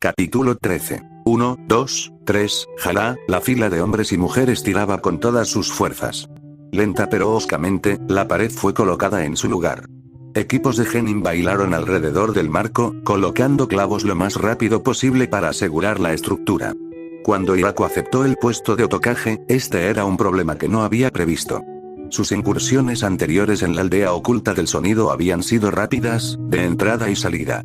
Capítulo 13. 1, 2, 3, jalá, la fila de hombres y mujeres tiraba con todas sus fuerzas. Lenta pero hoscamente, la pared fue colocada en su lugar. Equipos de genin bailaron alrededor del marco, colocando clavos lo más rápido posible para asegurar la estructura. Cuando Hiraku aceptó el puesto de Otokage, este era un problema que no había previsto. Sus incursiones anteriores en la aldea oculta del sonido habían sido rápidas, de entrada y salida.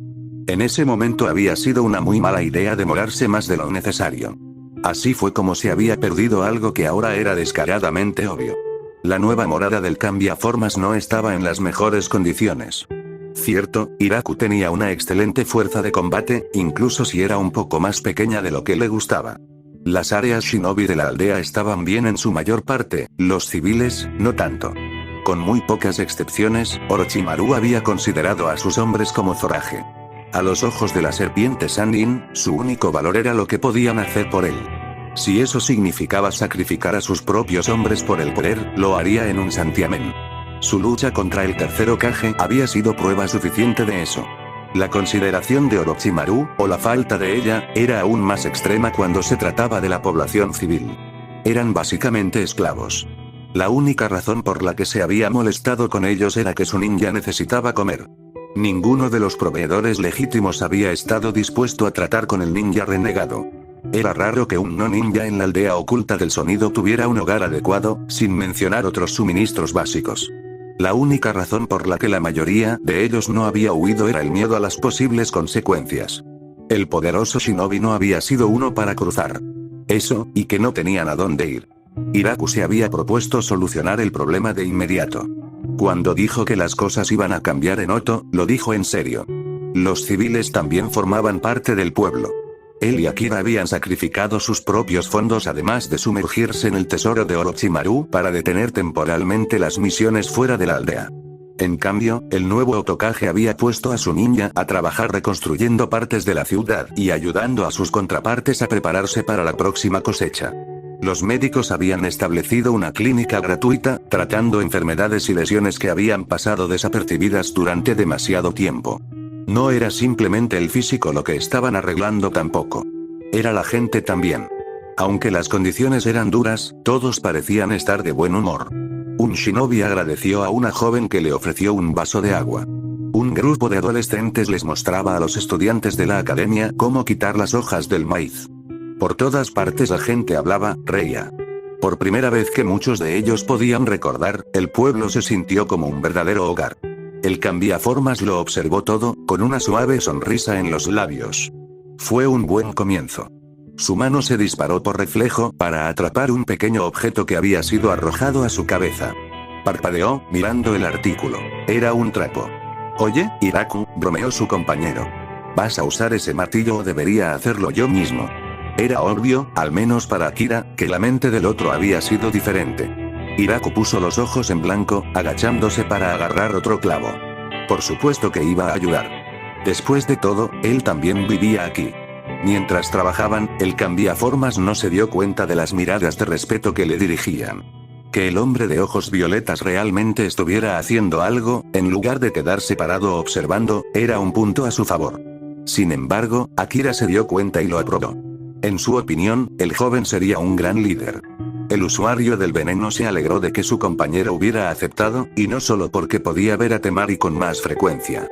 En ese momento había sido una muy mala idea demorarse más de lo necesario. Así fue como se había perdido algo que ahora era descaradamente obvio. La nueva morada del cambiaformas no estaba en las mejores condiciones. Cierto, Hiraku tenía una excelente fuerza de combate, incluso si era un poco más pequeña de lo que le gustaba. Las áreas shinobi de la aldea estaban bien en su mayor parte, los civiles, no tanto. Con muy pocas excepciones, Orochimaru había considerado a sus hombres como forraje. A los ojos de la serpiente Sannin, su único valor era lo que podían hacer por él. Si eso significaba sacrificar a sus propios hombres por el poder, lo haría en un santiamén. Su lucha contra el tercer Hokage había sido prueba suficiente de eso. La consideración de Orochimaru, o la falta de ella, era aún más extrema cuando se trataba de la población civil. Eran básicamente esclavos. La única razón por la que se había molestado con ellos era que su ninja necesitaba comer. Ninguno de los proveedores legítimos había estado dispuesto a tratar con el ninja renegado. Era raro que un no ninja en la aldea oculta del sonido tuviera un hogar adecuado, sin mencionar otros suministros básicos. La única razón por la que la mayoría de ellos no había huido era el miedo a las posibles consecuencias. El poderoso shinobi no había sido uno para cruzar. Eso, y que no tenían a dónde ir. Hiraku se había propuesto solucionar el problema de inmediato. Cuando dijo que las cosas iban a cambiar en Oto, lo dijo en serio. Los civiles también formaban parte del pueblo. Él y Akira habían sacrificado sus propios fondos además de sumergirse en el tesoro de Orochimaru para detener temporalmente las misiones fuera de la aldea. En cambio, el nuevo Hokage había puesto a su ninja a trabajar reconstruyendo partes de la ciudad y ayudando a sus contrapartes a prepararse para la próxima cosecha. Los médicos habían establecido una clínica gratuita, tratando enfermedades y lesiones que habían pasado desapercibidas durante demasiado tiempo. No era simplemente el físico lo que estaban arreglando tampoco. Era la gente también. Aunque las condiciones eran duras, todos parecían estar de buen humor. Un shinobi agradeció a una joven que le ofreció un vaso de agua. Un grupo de adolescentes les mostraba a los estudiantes de la academia cómo quitar las hojas del maíz. Por todas partes la gente hablaba, reía. Por primera vez que muchos de ellos podían recordar, el pueblo se sintió como un verdadero hogar. El cambiaformas lo observó todo, con una suave sonrisa en los labios. Fue un buen comienzo. Su mano se disparó por reflejo para atrapar un pequeño objeto que había sido arrojado a su cabeza. Parpadeó, mirando el artículo. Era un trapo. Oye, Hiraku, bromeó su compañero. ¿Vas a usar ese martillo o debería hacerlo yo mismo? Era obvio, al menos para Akira, que la mente del otro había sido diferente. Hiraku puso los ojos en blanco, agachándose para agarrar otro clavo. Por supuesto que iba a ayudar. Después de todo, él también vivía aquí. Mientras trabajaban, el cambiaformas no se dio cuenta de las miradas de respeto que le dirigían. Que el hombre de ojos violetas realmente estuviera haciendo algo, en lugar de quedarse parado observando, era un punto a su favor. Sin embargo, Akira se dio cuenta y lo aprobó. En su opinión, el joven sería un gran líder. El usuario del veneno se alegró de que su compañero hubiera aceptado, y no solo porque podía ver a Temari con más frecuencia.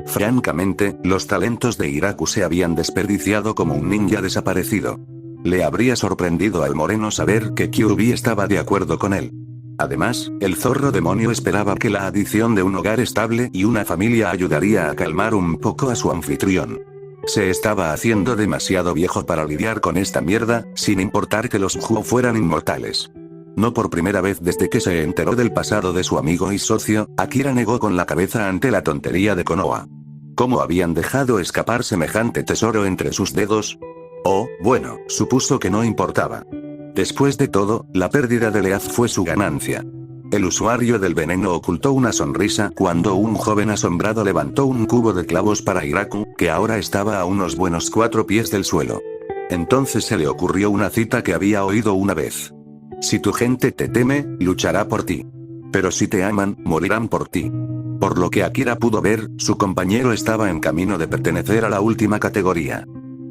Francamente, los talentos de Hiraku se habían desperdiciado como un ninja desaparecido. Le habría sorprendido al moreno saber que Kyuubi estaba de acuerdo con él. Además, el zorro demonio esperaba que la adición de un hogar estable y una familia ayudaría a calmar un poco a su anfitrión. Se estaba haciendo demasiado viejo para lidiar con esta mierda, sin importar que los Ujuo fueran inmortales. No por primera vez desde que se enteró del pasado de su amigo y socio, Akira negó con la cabeza ante la tontería de Konoha. ¿Cómo habían dejado escapar semejante tesoro entre sus dedos? Oh, bueno, supuso que no importaba. Después de todo, la pérdida de Leaf fue su ganancia. El usuario del veneno ocultó una sonrisa cuando un joven asombrado levantó un cubo de clavos para Hiraku, que ahora estaba a unos buenos 4 pies del suelo. Entonces se le ocurrió una cita que había oído una vez. Si tu gente te teme, luchará por ti. Pero si te aman, morirán por ti. Por lo que Akira pudo ver, su compañero estaba en camino de pertenecer a la última categoría.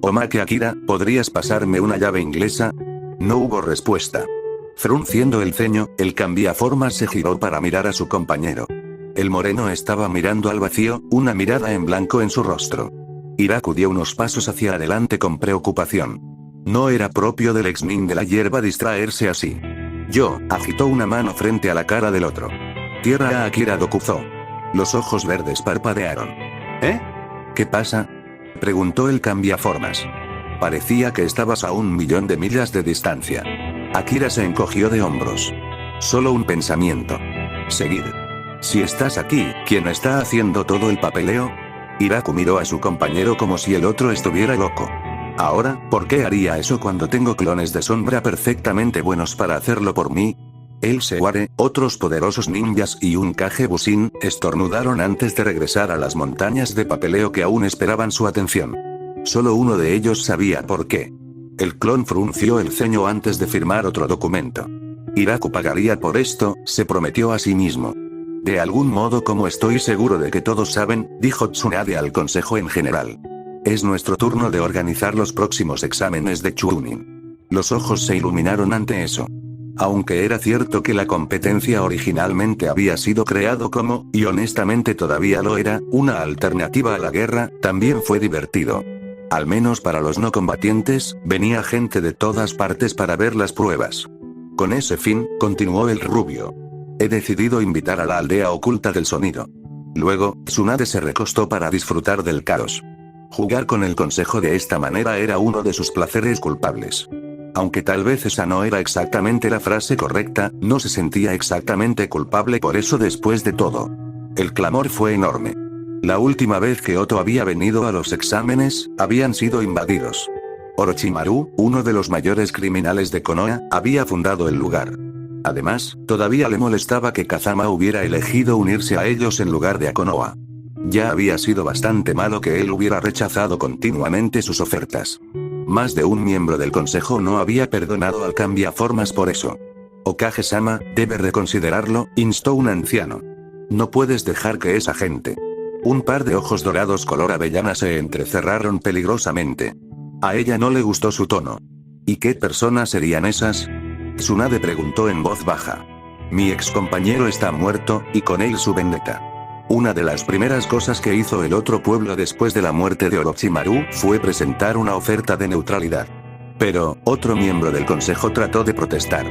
Omake Akira, ¿podrías pasarme una llave inglesa? No hubo respuesta. Frunciendo el ceño, el cambiaformas se giró para mirar a su compañero. El moreno estaba mirando al vacío, una mirada en blanco en su rostro. Hiraku dio unos pasos hacia adelante con preocupación. No era propio del ex-nin de la hierba distraerse así. Yo, agitó una mano frente a la cara del otro. Tierra a Akira Dokuzo. Los ojos verdes parpadearon. ¿Eh? ¿Qué pasa? Preguntó el cambiaformas. Parecía que estabas a 1.000.000 de millas de distancia. Akira se encogió de hombros. Solo un pensamiento. Seguir. Si estás aquí, ¿quién está haciendo todo el papeleo? Hiraku miró a su compañero como si el otro estuviera loco. Ahora, ¿por qué haría eso cuando tengo clones de sombra perfectamente buenos para hacerlo por mí? El Seware, otros poderosos ninjas y un Kage Bushin, estornudaron antes de regresar a las montañas de papeleo que aún esperaban su atención. Solo uno de ellos sabía por qué. El clon frunció el ceño antes de firmar otro documento. Hiraku pagaría por esto, se prometió a sí mismo. De algún modo, como estoy seguro de que todos saben, dijo Tsunade al consejo en general. Es nuestro turno de organizar los próximos exámenes de Chunin. Los ojos se iluminaron ante eso. Aunque era cierto que la competencia originalmente había sido creado como, y honestamente todavía lo era, una alternativa a la guerra, también fue divertido. Al menos para los no combatientes, venía gente de todas partes para ver las pruebas. Con ese fin, continuó el rubio. He decidido invitar a la aldea oculta del sonido. Luego, Tsunade se recostó para disfrutar del caos. Jugar con el consejo de esta manera era uno de sus placeres culpables. Aunque tal vez esa no era exactamente la frase correcta, no se sentía exactamente culpable por eso después de todo. El clamor fue enorme. La última vez que Oto había venido a los exámenes, habían sido invadidos. Orochimaru, uno de los mayores criminales de Konoha, había fundado el lugar. Además, todavía le molestaba que Kazama hubiera elegido unirse a ellos en lugar de a Konoha. Ya había sido bastante malo que él hubiera rechazado continuamente sus ofertas. Más de un miembro del consejo no había perdonado al cambiaformas por eso. Okage-sama, debe reconsiderarlo, instó un anciano. No puedes dejar que esa gente. Un par de ojos dorados color avellana se entrecerraron peligrosamente. A ella no le gustó su tono. ¿Y qué personas serían esas? Tsunade preguntó en voz baja. Mi ex compañero está muerto, y con él su vendetta. Una de las primeras cosas que hizo el otro pueblo después de la muerte de Orochimaru fue presentar una oferta de neutralidad. Pero, otro miembro del consejo trató de protestar.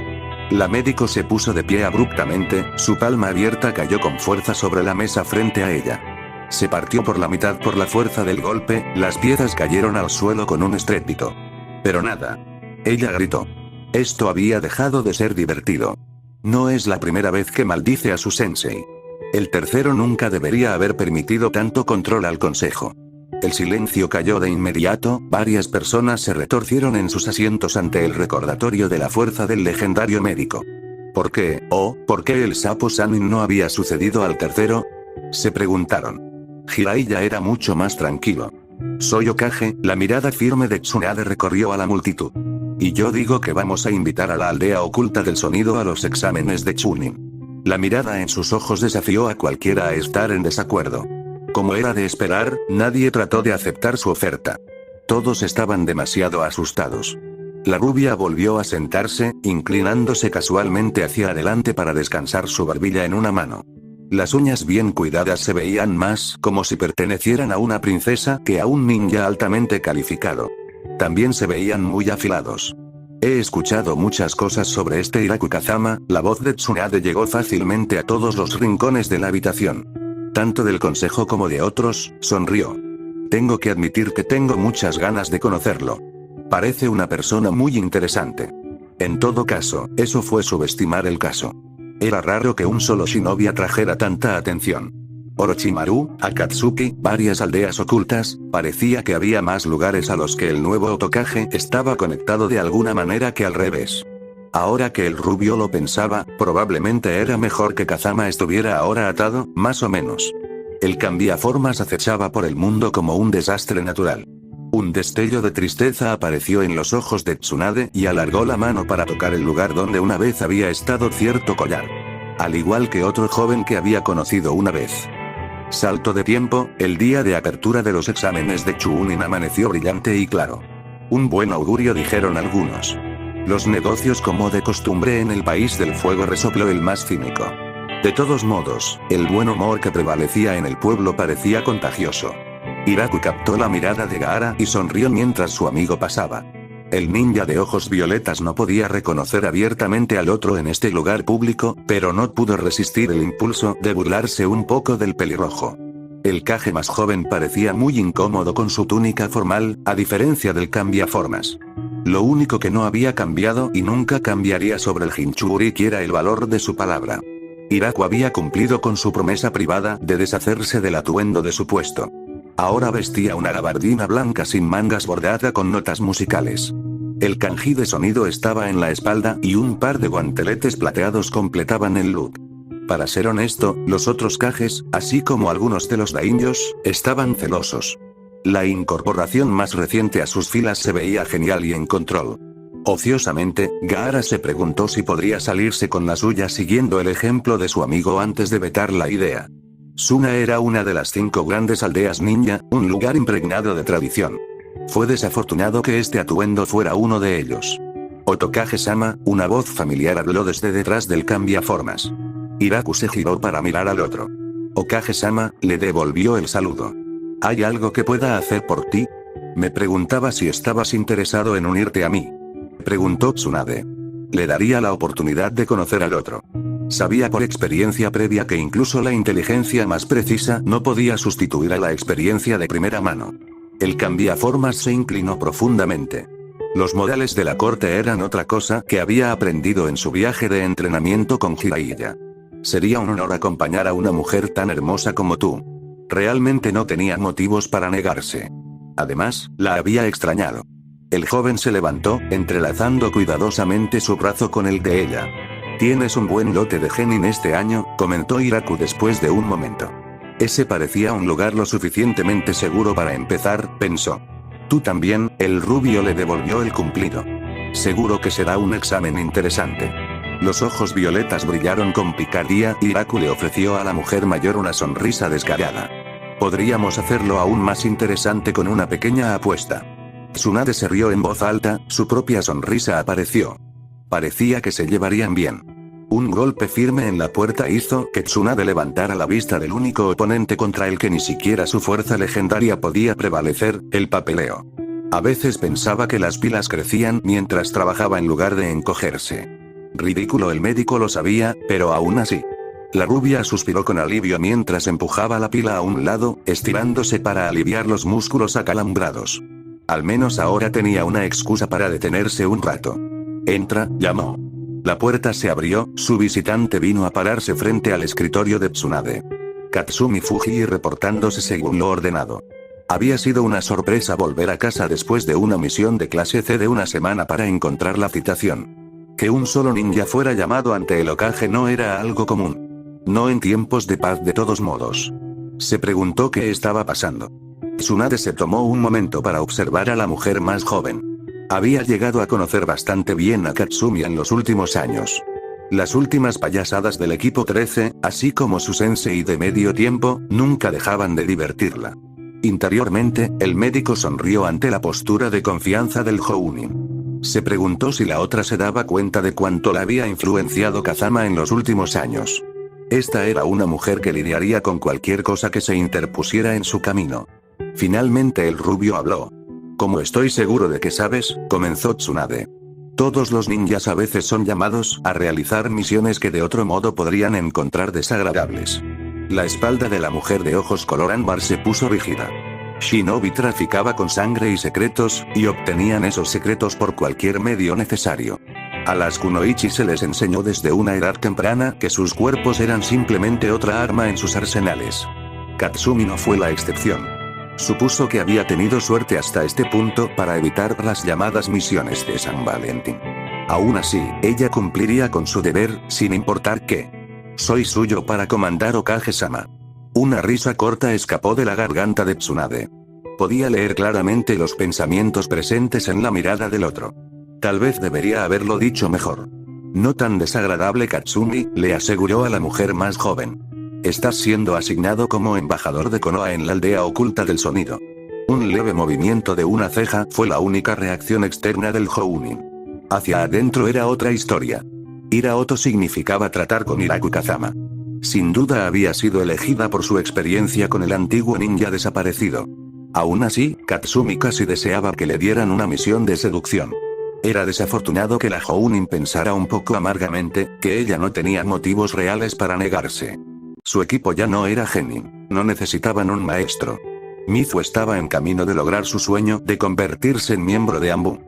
La médico se puso de pie abruptamente, su palma abierta cayó con fuerza sobre la mesa frente a ella. Se partió por la mitad por la fuerza del golpe, las piezas cayeron al suelo con un estrépito. Pero nada. Ella gritó. Esto había dejado de ser divertido. No es la primera vez que maldice a su sensei. El tercero nunca debería haber permitido tanto control al consejo. El silencio cayó de inmediato, varias personas se retorcieron en sus asientos ante el recordatorio de la fuerza del legendario médico. ¿Por qué, por qué el sapo Sanin no había sucedido al tercero? Se preguntaron. Jiraiya era mucho más tranquilo. Soy Okage, la mirada firme de Tsunade recorrió a la multitud. Y yo digo que vamos a invitar a la aldea oculta del sonido a los exámenes de Chunin. La mirada en sus ojos desafió a cualquiera a estar en desacuerdo. Como era de esperar, nadie trató de aceptar su oferta. Todos estaban demasiado asustados. La rubia volvió a sentarse, inclinándose casualmente hacia adelante para descansar su barbilla en una mano. Las uñas bien cuidadas se veían más como si pertenecieran a una princesa que a un ninja altamente calificado. También se veían muy afilados. He escuchado muchas cosas sobre este Hiraku Kazama, la voz de Tsunade llegó fácilmente a todos los rincones de la habitación. Tanto del consejo como de otros, sonrió. Tengo que admitir que tengo muchas ganas de conocerlo. Parece una persona muy interesante. En todo caso, eso fue subestimar el caso. Era raro que un solo shinobi atrajera tanta atención. Orochimaru, Akatsuki, varias aldeas ocultas, parecía que había más lugares a los que el nuevo Otokage estaba conectado de alguna manera que al revés. Ahora que el rubio lo pensaba, probablemente era mejor que Kazama estuviera ahora atado, más o menos. El cambiaformas acechaba por el mundo como un desastre natural. Un destello de tristeza apareció en los ojos de Tsunade y alargó la mano para tocar el lugar donde una vez había estado cierto collar. Al igual que otro joven que había conocido una vez. Salto de tiempo, el día de apertura de los exámenes de Chunin amaneció brillante y claro. Un buen augurio, dijeron algunos. Los negocios, como de costumbre en el país del fuego, resopló el más cínico. De todos modos, el buen humor que prevalecía en el pueblo parecía contagioso. Hiraku captó la mirada de Gaara y sonrió mientras su amigo pasaba. El ninja de ojos violetas no podía reconocer abiertamente al otro en este lugar público, pero no pudo resistir el impulso de burlarse un poco del pelirrojo. El Kage más joven parecía muy incómodo con su túnica formal, a diferencia del cambiaformas. Lo único que no había cambiado y nunca cambiaría sobre el Jinchuriki era el valor de su palabra. Hiraku había cumplido con su promesa privada de deshacerse del atuendo de su puesto. Ahora vestía una gabardina blanca sin mangas bordada con notas musicales. El kanji de sonido estaba en la espalda y un par de guanteletes plateados completaban el look. Para ser honesto, los otros Kages, así como algunos de los daimyos, estaban celosos. La incorporación más reciente a sus filas se veía genial y en control. Ociosamente, Gaara se preguntó si podría salirse con la suya siguiendo el ejemplo de su amigo antes de vetar la idea. Suna era una de las 5 grandes aldeas ninja, un lugar impregnado de tradición. Fue desafortunado que este atuendo fuera uno de ellos. Otokage-sama, una voz familiar habló desde detrás del cambiaformas. Hiraku se giró para mirar al otro. Okage-sama, le devolvió el saludo. ¿Hay algo que pueda hacer por ti? Me preguntaba si estabas interesado en unirte a mí. Preguntó Tsunade. Le daría la oportunidad de conocer al otro. Sabía por experiencia previa que incluso la inteligencia más precisa no podía sustituir a la experiencia de primera mano. El cambiaformas se inclinó profundamente. Los modales de la corte eran otra cosa que había aprendido en su viaje de entrenamiento con Jiraiya. Sería un honor acompañar a una mujer tan hermosa como tú. Realmente no tenía motivos para negarse. Además, la había extrañado. El joven se levantó, entrelazando cuidadosamente su brazo con el de ella. Tienes un buen lote de genin este año, comentó Hiraku después de un momento. Ese parecía un lugar lo suficientemente seguro para empezar, pensó. Tú también, el rubio le devolvió el cumplido. Seguro que será un examen interesante. Los ojos violetas brillaron con picardía y Hiraku le ofreció a la mujer mayor una sonrisa descarada. Podríamos hacerlo aún más interesante con una pequeña apuesta. Tsunade se rió en voz alta, su propia sonrisa apareció. Parecía que se llevarían bien. Un golpe firme en la puerta hizo que Tsunade levantara la vista del único oponente contra el que ni siquiera su fuerza legendaria podía prevalecer, el papeleo. A veces pensaba que las pilas crecían mientras trabajaba en lugar de encogerse. Ridículo, el médico lo sabía, pero aún así. La rubia suspiró con alivio mientras empujaba la pila a un lado, estirándose para aliviar los músculos acalambrados. Al menos ahora tenía una excusa para detenerse un rato. Entra, llamó. La puerta se abrió, su visitante vino a pararse frente al escritorio de Tsunade. Katsumi Fujii reportándose según lo ordenado. Había sido una sorpresa volver a casa después de una misión de clase C de una semana para encontrar la citación. Que un solo ninja fuera llamado ante el Hokage no era algo común. No en tiempos de paz de todos modos. Se preguntó qué estaba pasando. Tsunade se tomó un momento para observar a la mujer más joven. Había llegado a conocer bastante bien a Katsumi en los últimos años. Las últimas payasadas del equipo 13, así como su sensei de medio tiempo, nunca dejaban de divertirla. Interiormente, el médico sonrió ante la postura de confianza del Jounin. Se preguntó si la otra se daba cuenta de cuánto la había influenciado Kazama en los últimos años. Esta era una mujer que lidiaría con cualquier cosa que se interpusiera en su camino. Finalmente el rubio habló. Como estoy seguro de que sabes, comenzó Tsunade. Todos los ninjas a veces son llamados a realizar misiones que de otro modo podrían encontrar desagradables. La espalda de la mujer de ojos color ámbar se puso rígida. Shinobi traficaba con sangre y secretos, y obtenían esos secretos por cualquier medio necesario. A las kunoichi se les enseñó desde una edad temprana que sus cuerpos eran simplemente otra arma en sus arsenales. Katsumi no fue la excepción. Supuso que había tenido suerte hasta este punto para evitar las llamadas misiones de San Valentín. Aún así, ella cumpliría con su deber, sin importar qué. Soy suyo para comandar Hokage-sama. Una risa corta escapó de la garganta de Tsunade. Podía leer claramente los pensamientos presentes en la mirada del otro. Tal vez debería haberlo dicho mejor. No tan desagradable, Katsumi, le aseguró a la mujer más joven. Estás siendo asignado como embajador de Konoha en la aldea oculta del sonido. Un leve movimiento de una ceja fue la única reacción externa del Jounin. Hacia adentro era otra historia. Hiraoto significaba tratar con Hiraku Kazama. Sin duda había sido elegida por su experiencia con el antiguo ninja desaparecido. Aún así, Katsumi casi deseaba que le dieran una misión de seducción. Era desafortunado que la Jounin pensara un poco amargamente, que ella no tenía motivos reales para negarse. Su equipo ya no era genin, no necesitaban un maestro. Mizu estaba en camino de lograr su sueño de convertirse en miembro de Anbu.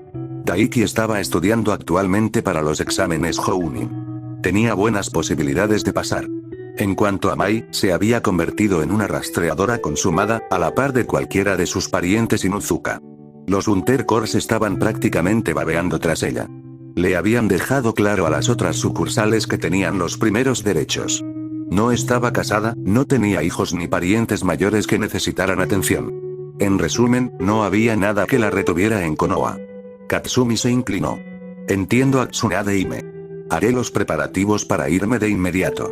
Daiki estaba estudiando actualmente para los exámenes Jounin. Tenía buenas posibilidades de pasar. En cuanto a Mai, se había convertido en una rastreadora consumada, a la par de cualquiera de sus parientes Inuzuka. Los Unterkors estaban prácticamente babeando tras ella. Le habían dejado claro a las otras sucursales que tenían los primeros derechos. No estaba casada, no tenía hijos ni parientes mayores que necesitaran atención. En resumen, no había nada que la retuviera en Konoha. Katsumi se inclinó. Entiendo a Tsunade Hime. Haré los preparativos para irme de inmediato.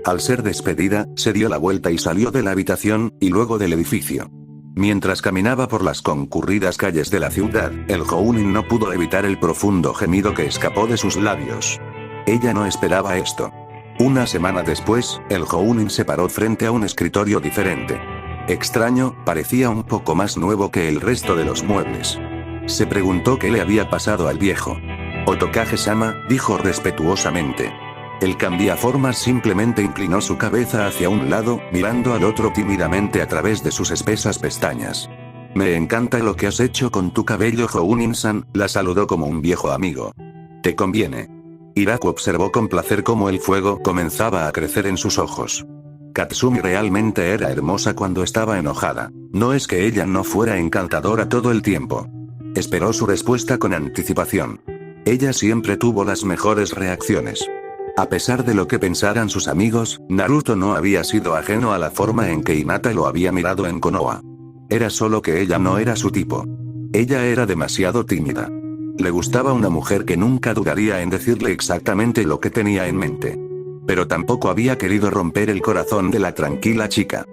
Al ser despedida, se dio la vuelta y salió de la habitación, y luego del edificio. Mientras caminaba por las concurridas calles de la ciudad, el Jounin no pudo evitar el profundo gemido que escapó de sus labios. Ella no esperaba esto. Una semana después, el Jounin se paró frente a un escritorio diferente. Extraño, parecía un poco más nuevo que el resto de los muebles. Se preguntó qué le había pasado al viejo. Otokage-sama, dijo respetuosamente. El cambiaformas simplemente inclinó su cabeza hacia un lado, mirando al otro tímidamente a través de sus espesas pestañas. Me encanta lo que has hecho con tu cabello, Jounin-san, la saludó como un viejo amigo. Te conviene. Hiraku observó con placer cómo el fuego comenzaba a crecer en sus ojos. Katsumi realmente era hermosa cuando estaba enojada. No es que ella no fuera encantadora todo el tiempo. Esperó su respuesta con anticipación. Ella siempre tuvo las mejores reacciones. A pesar de lo que pensaran sus amigos, Naruto no había sido ajeno a la forma en que Hinata lo había mirado en Konoha. Era solo que ella no era su tipo. Ella era demasiado tímida. Le gustaba una mujer que nunca dudaría en decirle exactamente lo que tenía en mente. Pero tampoco había querido romper el corazón de la tranquila chica.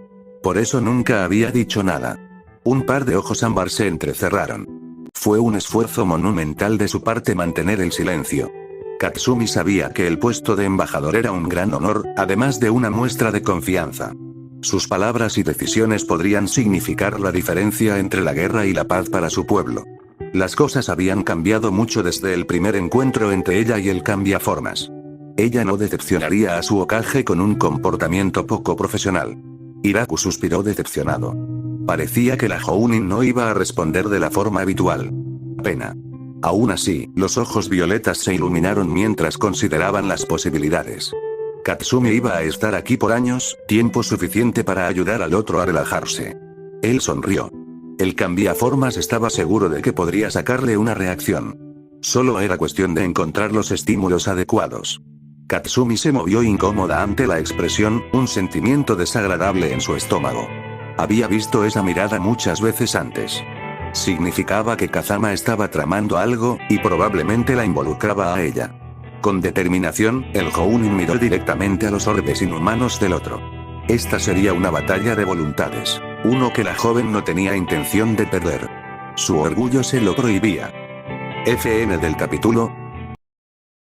Por eso nunca había dicho nada. Un par de ojos ámbar se entrecerraron. Fue un esfuerzo monumental de su parte mantener el silencio. Katsumi sabía que el puesto de embajador era un gran honor, además de una muestra de confianza. Sus palabras y decisiones podrían significar la diferencia entre la guerra y la paz para su pueblo. Las cosas habían cambiado mucho desde el primer encuentro entre ella y el cambiaformas. Ella no decepcionaría a su Hokage con un comportamiento poco profesional. Hiraku suspiró decepcionado. Parecía que la Jounin no iba a responder de la forma habitual. Pena. Aún así, los ojos violetas se iluminaron mientras consideraban las posibilidades. Katsumi iba a estar aquí por años, tiempo suficiente para ayudar al otro a relajarse. Él sonrió. El cambiaformas estaba seguro de que podría sacarle una reacción. Solo era cuestión de encontrar los estímulos adecuados. Katsumi se movió incómoda ante la expresión, un sentimiento desagradable en su estómago. Había visto esa mirada muchas veces antes. Significaba que Kazama estaba tramando algo, y probablemente la involucraba a ella. Con determinación, el Jounin miró directamente a los orbes inhumanos del otro. Esta sería una batalla de voluntades, uno que la joven no tenía intención de perder. Su orgullo se lo prohibía. FN del capítulo,